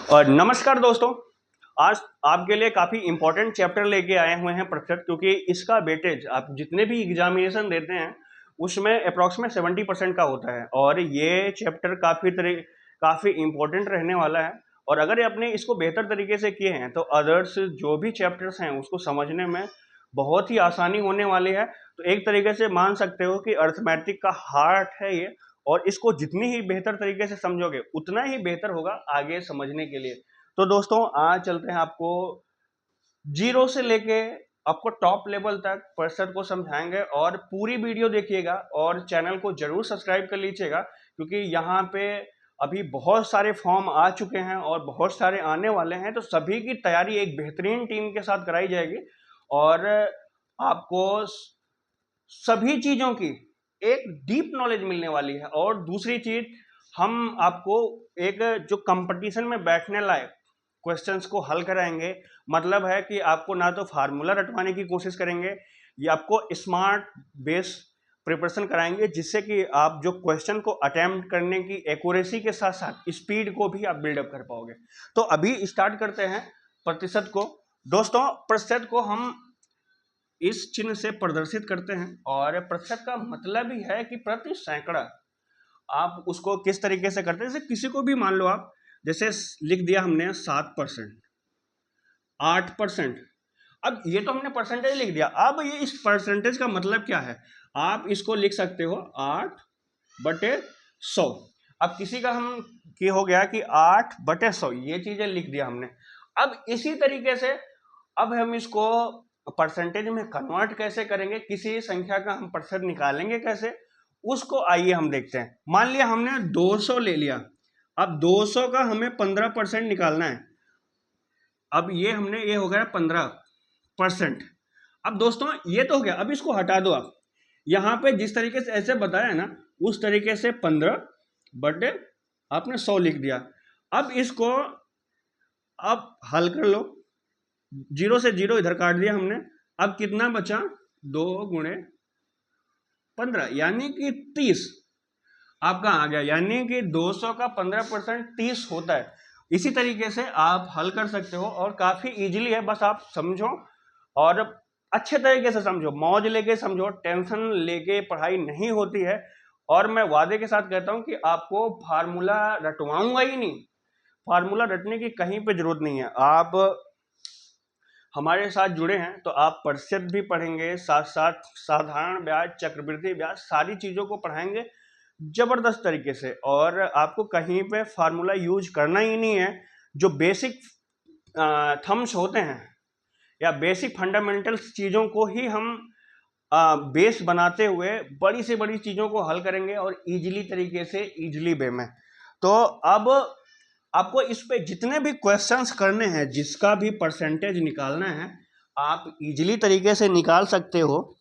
और नमस्कार दोस्तों, आज आपके लिए काफ़ी इंपॉर्टेंट चैप्टर लेके आए हुए हैं प्रतिशत, क्योंकि इसका वेटेज आप जितने भी एग्जामिनेशन देते हैं उसमें अप्रॉक्सीमेट 70% का होता है और ये चैप्टर काफ़ी इंपॉर्टेंट रहने वाला है। और अगर आपने इसको बेहतर तरीके से किए हैं तो अदर्स जो भी चैप्टर्स हैं उसको समझने में बहुत ही आसानी होने वाली है। तो एक तरीके से मान सकते हो कि अर्थमेटिक का हार्ट है ये, और इसको जितनी ही बेहतर तरीके से समझोगे उतना ही बेहतर होगा आगे समझने के लिए। तो दोस्तों आज चलते हैं, आपको जीरो से लेके आपको टॉप लेवल तक पर्सन को समझाएंगे। और पूरी वीडियो देखिएगा और चैनल को जरूर सब्सक्राइब कर लीजिएगा, क्योंकि यहाँ पे अभी बहुत सारे फॉर्म आ चुके हैं और बहुत सारे आने वाले हैं। तो सभी की तैयारी एक बेहतरीन टीम के साथ कराई जाएगी और आपको सभी चीजों की एक डीप नॉलेज मिलने वाली है। और दूसरी चीज, हम आपको एक जो कंपटीशन में बैठने लायक क्वेश्चंस को हल कराएंगे। मतलब है कि आपको ना तो फार्मूला रटवाने की कोशिश करेंगे, ये आपको स्मार्ट बेस प्रिपरेशन कराएंगे, जिससे कि आप जो क्वेश्चन को अटेम्प्ट करने की एक्यूरेसी के साथ साथ स्पीड को भी आप बिल्डअप कर पाओगे। तो अभी स्टार्ट करते हैं प्रतिशत को। दोस्तों, प्रतिशत को हम इस चिन्ह से प्रदर्शित करते हैं और प्रतिशत का मतलब ही है कि प्रति सैकड़ा। आप उसको किस तरीके से करते हैं, जैसे किसी को भी मान लो आप, जैसे लिख दिया हमने 7%, 8%। अब ये तो हमने परसेंटेज लिख दिया, अब ये इस परसेंटेज का मतलब क्या है आप इसको लिख सकते हो 8/100। अब किसी का हम की हो गया कि 8/100, ये चीजें लिख दिया हमने। अब इसी तरीके से अब हम इसको परसेंटेज में कन्वर्ट कैसे करेंगे, किसी संख्या का हम प्रतिशत निकालेंगे कैसे, उसको आइए हम देखते हैं। मान लिया हमने 200 ले लिया, अब 200 का हमें 15% निकालना है। अब ये हो गया 15%। अब दोस्तों ये तो हो गया, अब इसको हटा दो आप। यहाँ पे जिस तरीके से ऐसे बताया है ना, उस तरीके से 15 आपने 100 लिख दिया। अब इसको अब हल कर लो, 0 से 0 इधर काट दिया हमने। अब कितना बचा, 2 × 15 यानी कि 30 आपका आ गया। यानी कि 200 का 15% 30 होता है। इसी तरीके से आप हल कर सकते हो और काफी इजीली है, बस आप समझो और अच्छे तरीके से समझो, मौज लेके समझो, टेंशन लेके पढ़ाई नहीं होती है। और मैं वादे के साथ कहता हूं कि आपको फार्मूला रटवाऊंगा ही नहीं, फार्मूला रटने की कहीं पे जरूरत नहीं है। आप हमारे साथ जुड़े हैं तो आप प्रतिशत भी पढ़ेंगे, साथ साथ साधारण ब्याज, चक्रवृद्धि ब्याज, सारी चीजों को पढ़ाएंगे जबरदस्त तरीके से। और आपको कहीं पे फार्मूला यूज करना ही नहीं है। जो बेसिक थम्स होते हैं या बेसिक फंडामेंटल्स चीजों को ही हम बेस बनाते हुए बड़ी से बड़ी चीजों को हल करेंगे और इजीली तरीके से, इजीली वे में। तो अब आपको इस पे जितने भी क्वेश्चंस करने हैं, जिसका भी परसेंटेज निकालना है, आप इजीली तरीके से निकाल सकते हो।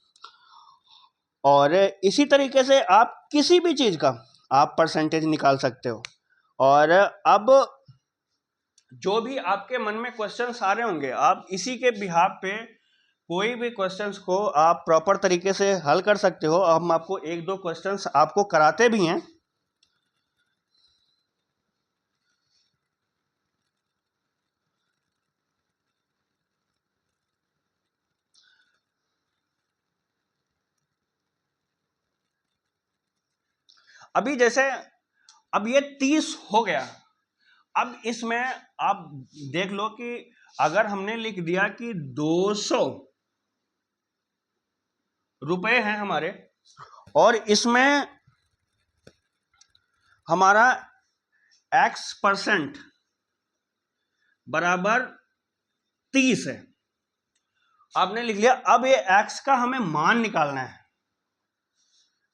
और इसी तरीके से आप किसी भी चीज का आप परसेंटेज निकाल सकते हो। और अब जो भी आपके मन में क्वेश्चंस आ रहे होंगे, आप इसी के बिहाफ पे कोई भी क्वेश्चंस को आप प्रॉपर तरीके से हल कर सकते हो। हम आपको 1-2 क्वेश्चंस आपको कराते भी हैं। अभी जैसे अब ये 30 हो गया। अब इसमें आप देख लो कि अगर हमने लिख दिया कि 200 रुपए हैं हमारे, और इसमें हमारा x% बराबर 30 है, आपने लिख लिया। अब ये x का हमें मान निकालना है,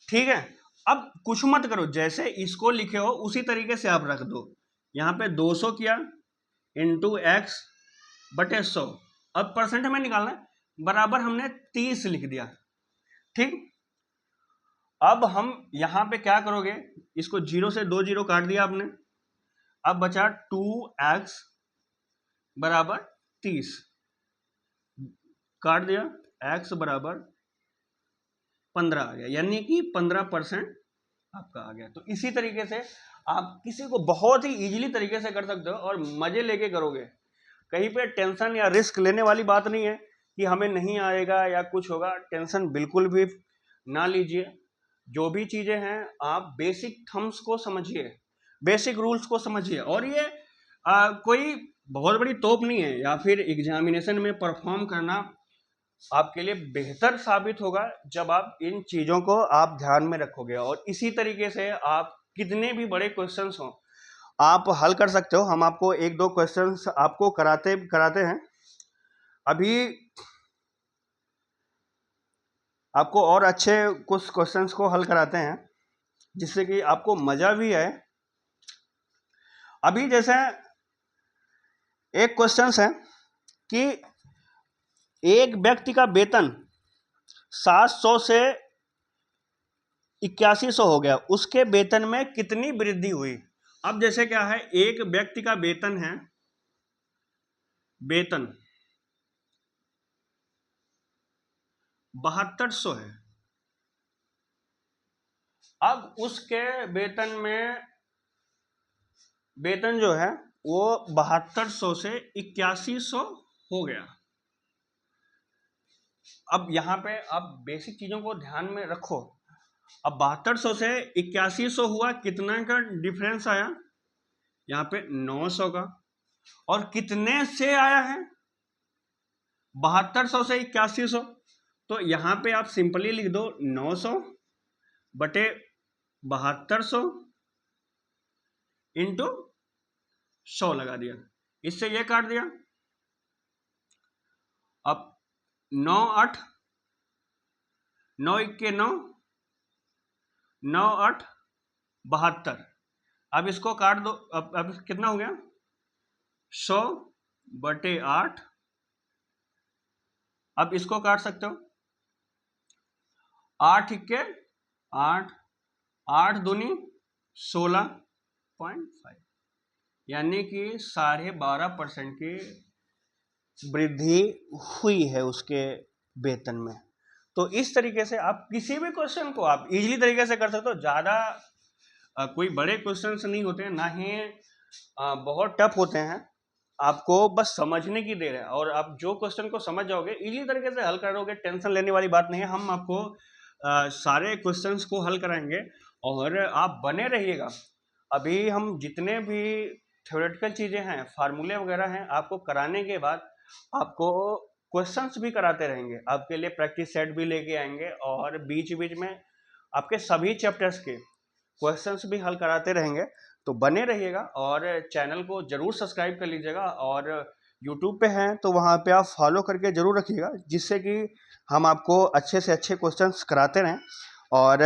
ठीक है। अब कुछ मत करो, जैसे इसको लिखे हो उसी तरीके से आप रख दो। यहां पे 200 किया इंटू x/100। अब परसेंट हमें निकालना है, बराबर हमने 30 लिख दिया, ठीक। अब हम यहां पे क्या करोगे, इसको 0 से 2 0 काट दिया आपने। अब बचा 2x बराबर 30, काट दिया, x बराबर 15 आ गया, यानी कि 15% आपका आ गया। तो इसी तरीके से आप किसी को बहुत ही इजीली तरीके से कर सकते हो और मजे लेके करोगे। कहीं पे टेंशन या रिस्क लेने वाली बात नहीं है कि हमें नहीं आएगा या कुछ होगा। टेंशन बिल्कुल भी ना लीजिए। जो भी चीजें हैं आप बेसिक थम्स को समझिए, बेसिक रूल्स को समझिए। और ये कोई बहुत बड़ी तोप नहीं है, या फिर एग्जामिनेशन में परफॉर्म करना आपके लिए बेहतर साबित होगा जब आप इन चीजों को आप ध्यान में रखोगे। और इसी तरीके से आप कितने भी बड़े क्वेश्चंस हो आप हल कर सकते हो। हम आपको एक दो क्वेश्चंस आपको कराते हैं अभी। आपको और अच्छे कुछ क्वेश्चंस को हल कराते हैं जिससे कि आपको मजा भी आए। अभी जैसे एक क्वेश्चंस है कि एक व्यक्ति का वेतन 700 से 8100 हो गया, उसके वेतन में कितनी वृद्धि हुई। अब जैसे क्या है, एक व्यक्ति का वेतन है, वेतन 7200 है। अब उसके वेतन में वेतन जो है वो 7200 से 8100 हो गया। अब यहाँ पे आप बेसिक चीजों को ध्यान में रखो। अब 7200 से 8100 हुआ, कितना का डिफरेंस आया यहाँ पे 900 का। और कितने से आया है 7200 से 8100, तो यहाँ पे आप सिंपली लिख दो 900 बटे 7200 इंटू 100 लगा दिया, इससे ये काट दिया। अब 9 8 9 1 9 9 8 72, अब इसको काट दो। अब कितना हो गया 100 बटे 8। अब इसको काट सकते हो 8 1 8 8 दूनी 16.5, यानी कि 12.5% की वृद्धि हुई है उसके वेतन में। तो इस तरीके से आप किसी भी क्वेश्चन को आप इजीली तरीके से कर सकते हो। ज़्यादा कोई बड़े क्वेश्चंस नहीं होते हैं, ना ही बहुत टफ होते हैं। आपको बस समझने की देर है, और आप जो क्वेश्चन को समझ जाओगे इजीली तरीके से हल करोगे। टेंशन लेने वाली बात नहीं है। हम आपको सारे क्वेश्चंस को हल कराएंगे और आप बने रहिएगा। अभी हम जितने भी थ्योरेटिकल चीज़ें हैं, फार्मूले वगैरह हैं, आपको कराने के बाद आपको क्वेश्चंस भी कराते रहेंगे। आपके लिए प्रैक्टिस सेट भी लेके आएंगे और बीच बीच में आपके सभी चैप्टर्स के क्वेश्चंस भी हल कराते रहेंगे। तो बने रहिएगा और चैनल को जरूर सब्सक्राइब कर लीजिएगा। और यूट्यूब पे हैं तो वहाँ पे आप फॉलो करके जरूर रखिएगा, जिससे कि हम आपको अच्छे से अच्छे क्वेश्चंस कराते रहें। और